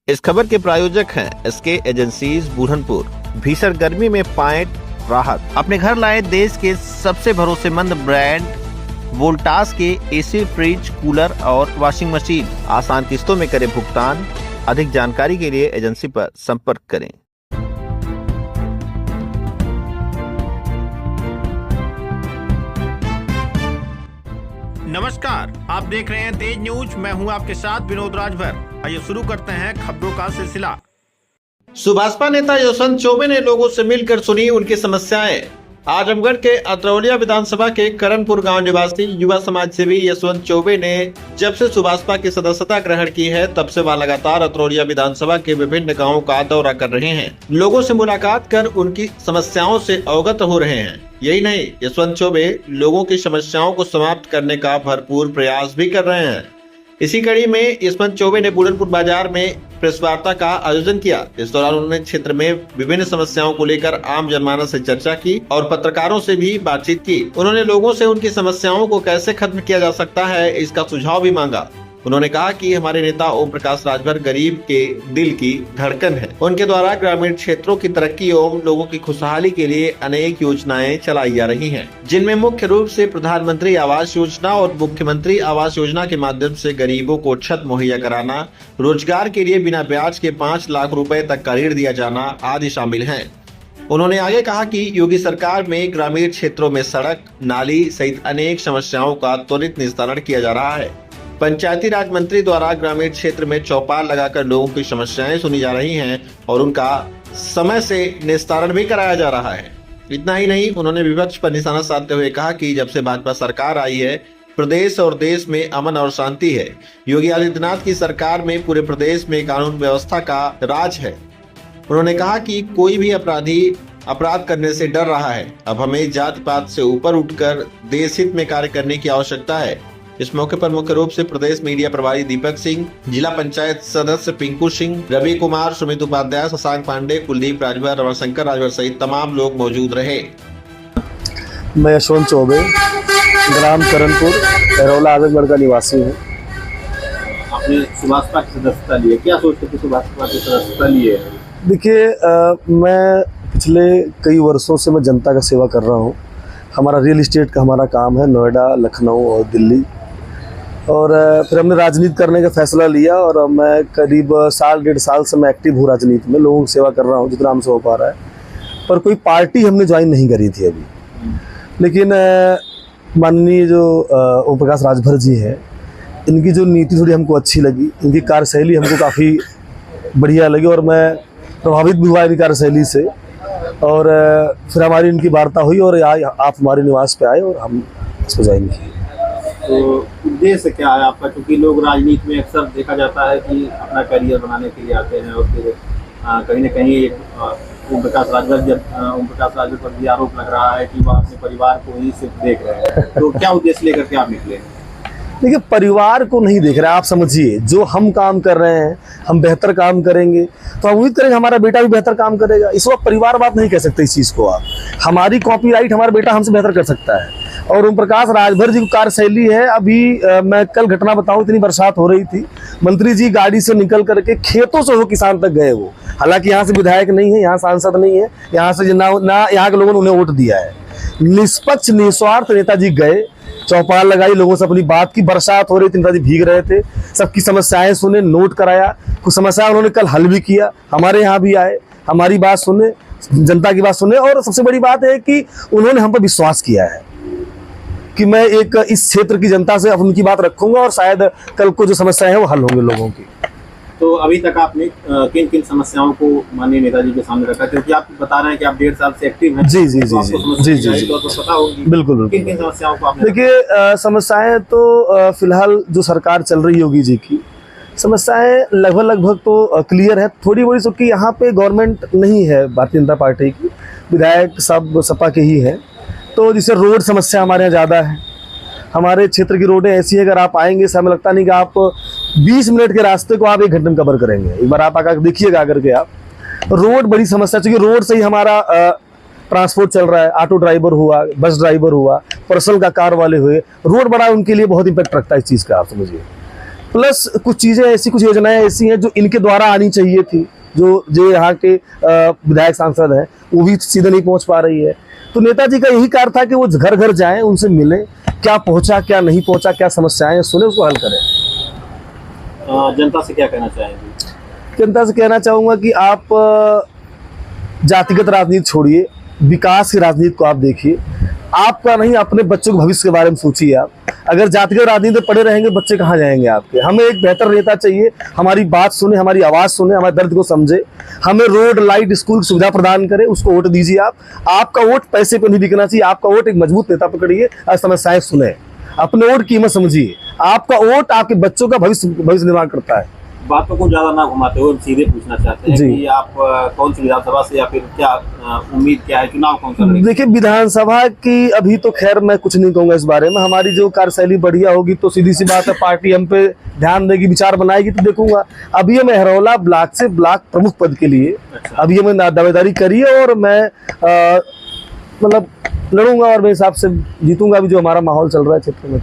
इस खबर के प्रायोजक हैं एसके एजेंसीज बुरहानपुर। भीषण गर्मी में पाएं राहत, अपने घर लाए देश के सबसे भरोसेमंद ब्रांड वोल्टास के एसी, फ्रिज, कूलर और वॉशिंग मशीन। आसान किस्तों में करें भुगतान। अधिक जानकारी के लिए एजेंसी पर संपर्क करें। नमस्कार, आप देख रहे हैं तेज न्यूज। मैं हूं आपके साथ विनोद राजभर। आइए शुरू करते हैं खबरों का सिलसिला। सुभाषपा नेता यशवंत चौबे ने लोगों से मिलकर सुनी उनकी समस्याएं। आजमगढ़ के अतरौलिया विधानसभा के करनपुर गांव निवासी युवा समाज सेवी यशवंत चौबे ने जब से सुभाषपा की सदस्यता ग्रहण की है, तब से वह लगातार अतरौलिया विधानसभा के विभिन्न गांवों का दौरा कर रहे हैं। लोगों से मुलाकात कर उनकी समस्याओं से अवगत हो रहे हैं। यही नहीं, यशवंत चौबे लोगों की समस्याओं को समाप्त करने का भरपूर प्रयास भी कर रहे हैं। इसी कड़ी में यशवंत चौबे ने बुरहानपुर बाजार में प्रेस वार्ता का आयोजन किया। इस दौरान उन्होंने क्षेत्र में विभिन्न समस्याओं को लेकर आम जनमानस से चर्चा की और पत्रकारों से भी बातचीत की। उन्होंने लोगों से उनकी समस्याओं को कैसे खत्म किया जा सकता है, इसका सुझाव भी मांगा। उन्होंने कहा कि हमारे नेता ओम प्रकाश राजभर गरीब के दिल की धड़कन है। उनके द्वारा ग्रामीण क्षेत्रों की तरक्की एवं लोगों की खुशहाली के लिए अनेक योजनाएं चलाई जा रही हैं, जिनमें मुख्य रूप से प्रधानमंत्री आवास योजना और मुख्यमंत्री आवास योजना के माध्यम से गरीबों को छत मुहैया कराना, रोजगार के लिए बिना ब्याज के 5 लाख रुपए तक का ऋण दिया जाना आदि शामिल हैं। उन्होंने आगे कहा कि योगी सरकार में ग्रामीण क्षेत्रों में सड़क, नाली सहित अनेक समस्याओं का त्वरित निस्तारण किया जा रहा है। पंचायती राज मंत्री द्वारा ग्रामीण क्षेत्र में चौपाल लगाकर लोगों की समस्याएं सुनी जा रही हैं और उनका समय से निस्तारण भी कराया जा रहा है। इतना ही नहीं, उन्होंने विपक्ष पर निशाना साधते हुए कहा कि जब से भाजपा सरकार आई है, प्रदेश और देश में अमन और शांति है। योगी आदित्यनाथ की सरकार में पूरे प्रदेश में कानून व्यवस्था का राज है। उन्होंने कहा कि कोई भी अपराधी अपराध करने से डर रहा है। अब हमें जात पात से ऊपर उठकर देश हित में कार्य करने की आवश्यकता है। इस मौके पर मुख्य रूप से प्रदेश मीडिया प्रभारी दीपक सिंह, जिला पंचायत सदस्य पिंकू सिंह, रवि कुमार, सुमित उपाध्याय, शशांक पांडे, कुलदीप राजभर, रविशंकर राजभर सहित तमाम लोग मौजूद रहे। मैं यशवंत चौबे, ग्राम करनपुर, अतरौलिया आजमगढ़ का निवासी हूँ। आपने सुभाषपा की सदस्यता ली है, क्या सोचते थे सुभाषपा की सदस्यता लिए? देखिए, मैं पिछले कई वर्षों से मैं जनता का सेवा कर रहा हूँ। हमारा रियल इस्टेट का हमारा काम है, नोएडा, लखनऊ और दिल्ली। और फिर हमने राजनीति करने का फैसला लिया और मैं करीब 1.5 साल से मैं एक्टिव हूँ राजनीति में। लोगों की सेवा कर रहा हूँ जितना हमसे हो पा रहा है। पर कोई पार्टी हमने ज्वाइन नहीं करी थी अभी। लेकिन माननीय जो ओम प्रकाश राजभर जी हैं, इनकी जो नीति थोड़ी हमको अच्छी लगी, इनकी कार्यशैली हमको काफ़ी बढ़िया लगी और मैं प्रभावित भी हुआ इनकी कार्यशैली से। और फिर हमारी इनकी वार्ता हुई और आप हमारे निवास पे आए और हम इसको ज्वाइन किए। तो उद्देश्य क्या है आपका? क्योंकि लोग राजनीति में अक्सर देखा जाता है कि अपना करियर बनाने के लिए आते हैं और फिर कहीं ना कहीं ओम प्रकाश राजभर पर भी आरोप लग रहा है कि वह अपने परिवार को ही सिर्फ देख रहे हैं। तो क्या उद्देश्य लेकर के आप निकले? देखिए, परिवार को नहीं देख रहे, आप समझिए, जो हम काम कर रहे हैं, हम बेहतर काम करेंगे तो हम उम्मीद करेंगे हमारा बेटा भी बेहतर काम करेगा। इस वक्त परिवार बात नहीं कह सकते इस चीज़ को आप। हमारी कॉपीराइट हमारा बेटा हमसे बेहतर कर सकता है। और ओम प्रकाश राजभर जी की कार्यशैली है। अभी मैं कल घटना बताऊं, इतनी बरसात हो रही थी, मंत्री जी गाड़ी से निकल करके खेतों से वो किसान तक गए। वो हालांकि यहाँ से विधायक नहीं है, यहाँ सांसद नहीं है, यहाँ से ना यहाँ के लोगों ने उन्हें वोट दिया है। निष्पक्ष निस्वार्थ नेताजी गए, चौपाल लगाई, लोगों से अपनी बात की। बरसात हो रही थी, नेताजी भीग रहे थे, सबकी समस्याएं सुने, नोट कराया। कुछ समस्या उन्होंने कल हल भी किया, हमारे यहाँ भी आए, हमारी बात सुने, जनता की बात सुने। और सबसे बड़ी बात है कि उन्होंने हम पर विश्वास किया है कि मैं एक इस क्षेत्र की जनता से उनकी बात रखूंगा और शायद कल को जो समस्याएं हैं वो हल होंगे लोगों की। तो अभी तक आपने किन किन समस्याओं को माननीय नेताजी के सामने रखा? क्योंकि आप बता रहे हैं कि आप 1.5 साल से एक्टिव हैं। जी जी जी जी जी जी, तो पता होगी। बिल्कुल। किन किन समस्याओं को आपने? देखिए, समस्याएं तो फिलहाल जो सरकार चल रही योगी जी की, समस्याएं लगभग तो क्लियर है। थोड़ी बड़ी क्योंकि यहाँ पे गवर्नमेंट नहीं है भारतीय जनता पार्टी की, विधायक सब सपा के ही हैं। तो जिससे रोड समस्या हमारे यहाँ ज़्यादा है। हमारे क्षेत्र की रोडें ऐसी है, अगर आप आएंगे हमें लगता नहीं कि आप 20 मिनट के रास्ते को आप 1 घंटे में कवर करेंगे। एक बार आप आकर देखिएगा आकर के। आप रोड बड़ी समस्या, क्योंकि रोड से ही हमारा ट्रांसपोर्ट चल रहा है। ऑटो ड्राइवर हुआ, बस ड्राइवर हुआ, पर्सनल का कार वाले हुए, रोड बड़ा उनके लिए बहुत इम्पैक्ट रखता है इस चीज़ का, आप समझिए। प्लस कुछ चीजें ऐसी, कुछ योजनाएं ऐसी हैं जो इनके द्वारा आनी चाहिए थी, जो यहाँ के विधायक सांसद हैं वो भी सीधे नहीं पहुंच पा रही है। तो नेताजी का यही कार्य था कि वो घर घर जाएं, उनसे मिलें, क्या पहुंचा क्या नहीं पहुंचा, क्या समस्याएं सुने, उसको हल करें। जनता से क्या कहना चाहेंगे? जनता से कहना चाहूंगा कि आप जातिगत राजनीति छोड़िए, विकास की राजनीति को आप देखिए। आपका नहीं, अपने बच्चों के भविष्य के बारे में सोचिए। आप अगर जातिगत राजनीति में पड़े रहेंगे, बच्चे कहाँ जाएंगे आपके? हमें एक बेहतर नेता चाहिए, हमारी बात सुने, हमारी आवाज़ सुने, हमारे दर्द को समझे, हमें रोड, लाइट, स्कूल की सुविधा प्रदान करे, उसको वोट दीजिए। आपका वोट पैसे पे नहीं बिकना चाहिए। आपका वोट एक मजबूत नेता पकड़िए और समस्याएं सुने, अपने वोट की कीमत समझिए। आपका वोट आपके बच्चों का भविष्य निर्माण करता है। बातों को ज्यादा ना घुमाते हुए सीधे पूछना चाहते हैं कि आप कौन सी विधानसभा से, या फिर क्या उम्मीद क्या है, चुनाव कौन सा लड़ेंगे? देखिए, विधानसभा की अभी तो खैर मैं कुछ नहीं कहूंगा इस बारे में। हमारी जो कार्यशैली बढ़िया होगी तो सीधी सी बात है, पार्टी हम पे ध्यान देगी, विचार बनाएगी तो देखूंगा। अभी हमें हरौला ब्लॉक से ब्लॉक प्रमुख पद के लिए अभी हमें दावेदारी करी है और मैं मतलब लड़ूंगा और मेरे हिसाब से जीतूंगा अभी जो हमारा माहौल चल रहा है क्षेत्र में।